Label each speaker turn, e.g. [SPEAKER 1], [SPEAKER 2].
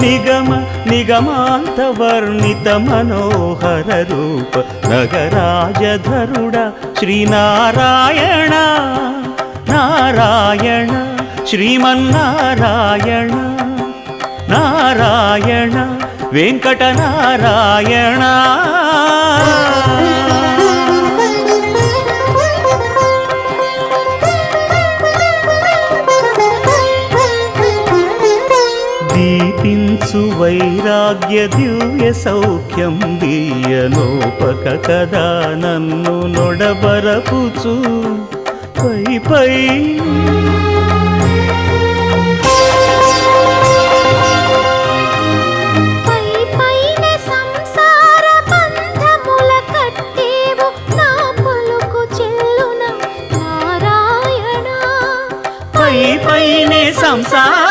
[SPEAKER 1] నిగమ నిగమాంత వర్ణిత మనోహర రూప నగరాజధరుడ శ్రీనారాయణ నారాయణ శ్రీమన్నారాయణ నారాయణ వెంకటనారాయణ. దీపించు వైరాగ్య దివ్య సౌఖ్యం దీయనోపక కదా నన్ను నొడబరపుచు పై పై సంసార